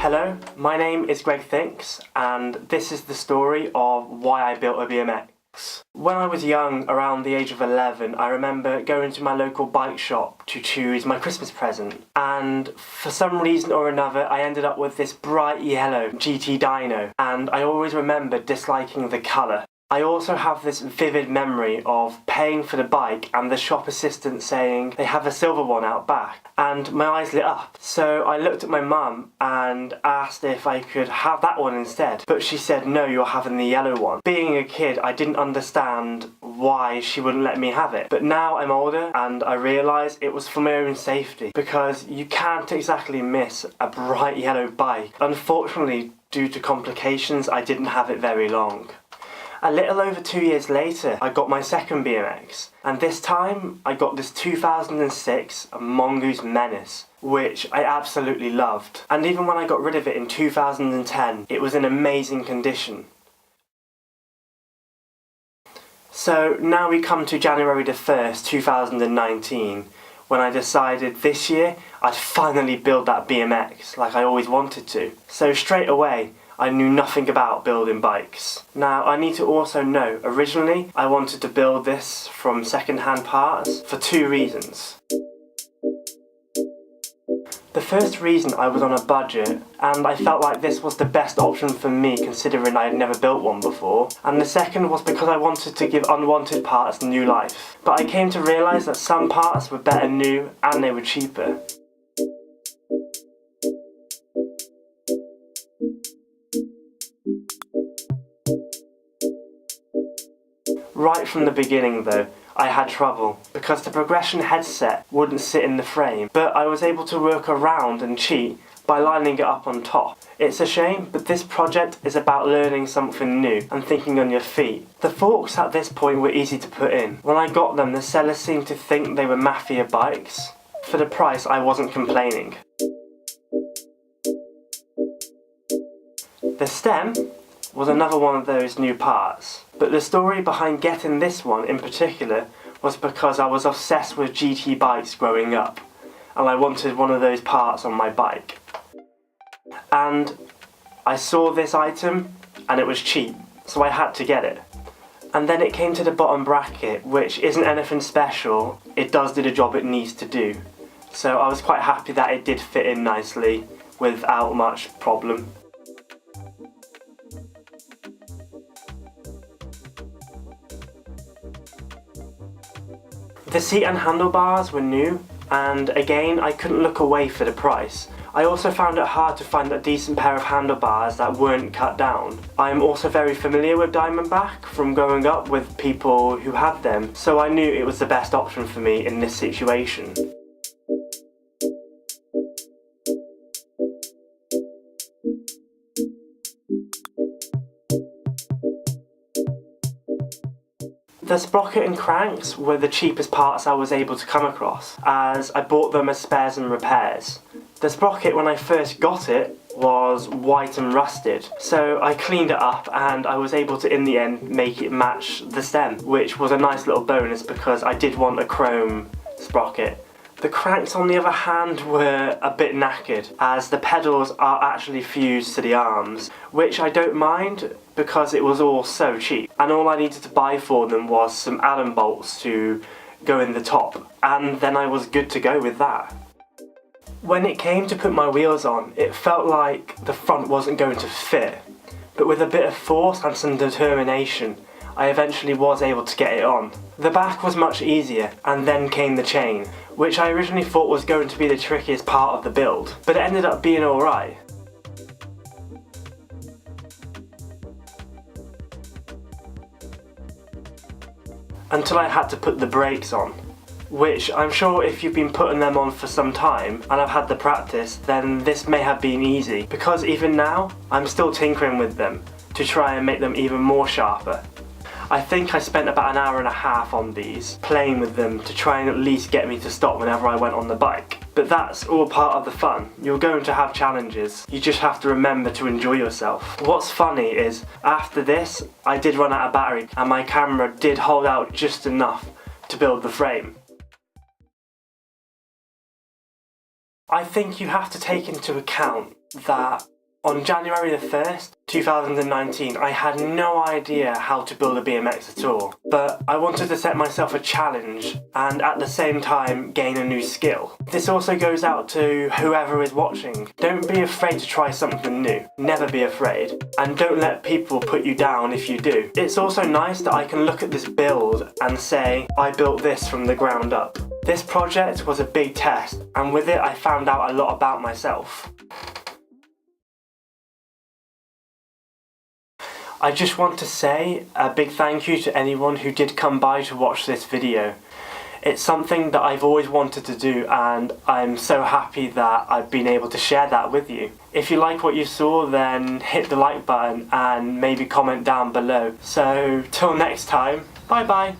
Hello, my name is Greg Thinks, and this is the story of why I built a BMX. When I was young, around the age of 11, I remember going to my local bike shop to choose my Christmas present. And for some reason or another, I ended up with this bright yellow GT Dyno, and I always remember disliking the colour. I also have this vivid memory of paying for the bike and the shop assistant saying they have a silver one out back, and my eyes lit up. So I looked at my mum and asked if I could have that one instead, but she said no, you're having the yellow one. Being a kid, I didn't understand why she wouldn't let me have it, but now I'm older and I realise it was for my own safety, because you can't exactly miss a bright yellow bike. Unfortunately, due to complications, I didn't have it very long. A little over 2 years later, I got my second BMX, and this time I got this 2006 Mongoose Menace, which I absolutely loved. And even when I got rid of it in 2010, it was in amazing condition. So now we come to January the 1st, 2019, when I decided this year I'd finally build that BMX like I always wanted to. So straight away, I knew nothing about building bikes. Now, I need to also know, originally I wanted to build this from second-hand parts for two reasons. The first reason, I was on a budget and I felt like this was the best option for me considering I had never built one before. And the second was because I wanted to give unwanted parts new life. But I came to realise that some parts were better new and they were cheaper. Right from the beginning though, I had trouble, because the progression headset wouldn't sit in the frame, but I was able to work around and cheat by lining it up on top. It's a shame, but this project is about learning something new and thinking on your feet. The forks at this point were easy to put in. When I got them, the sellers seemed to think they were mafia bikes. For the price, I wasn't complaining. The stem was another one of those new parts. But the story behind getting this one in particular was because I was obsessed with GT bikes growing up, and I wanted one of those parts on my bike. And I saw this item and it was cheap, so I had to get it. And then it came to the bottom bracket, which isn't anything special, it does do the job it needs to do. So I was quite happy that it did fit in nicely without much problem. The seat and handlebars were new, and again I couldn't look away for the price. I also found it hard to find a decent pair of handlebars that weren't cut down. I am also very familiar with Diamondback from growing up with people who had them, so I knew it was the best option for me in this situation. The sprocket and cranks were the cheapest parts I was able to come across, as I bought them as spares and repairs. The sprocket, when I first got it, was white and rusted, so I cleaned it up and I was able to in the end make it match the stem, which was a nice little bonus because I did want a chrome sprocket. The cranks on the other hand were a bit knackered, as the pedals are actually fused to the arms, which I don't mind because it was all so cheap, and all I needed to buy for them was some Allen bolts to go in the top, and then I was good to go with that. When it came to put my wheels on, it felt like the front wasn't going to fit, but with a bit of force and some determination, I eventually was able to get it on. The back was much easier, and then came the chain, which I originally thought was going to be the trickiest part of the build, but it ended up being alright. Until I had to put the brakes on, which I'm sure if you've been putting them on for some time and I've had the practice, then this may have been easy, because even now I'm still tinkering with them to try and make them even more sharper. I think I spent about an hour and a half on these, playing with them to try and at least get me to stop whenever I went on the bike. But that's all part of the fun. You're going to have challenges. You just have to remember to enjoy yourself. What's funny is, after this, I did run out of battery and my camera did hold out just enough to build the frame. I think you have to take into account that On January the 1st, 2019, I had no idea how to build a BMX at all, but I wanted to set myself a challenge and at the same time gain a new skill. This also goes out to whoever is watching. Don't be afraid to try something new. Never be afraid. And don't let people put you down if you do. It's also nice that I can look at this build and say, I built this from the ground up. This project was a big test, and with it I found out a lot about myself. I just want to say a big thank you to anyone who did come by to watch this video. It's something that I've always wanted to do, and I'm so happy that I've been able to share that with you. If you like what you saw, then hit the like button and maybe comment down below. So till next time, bye bye.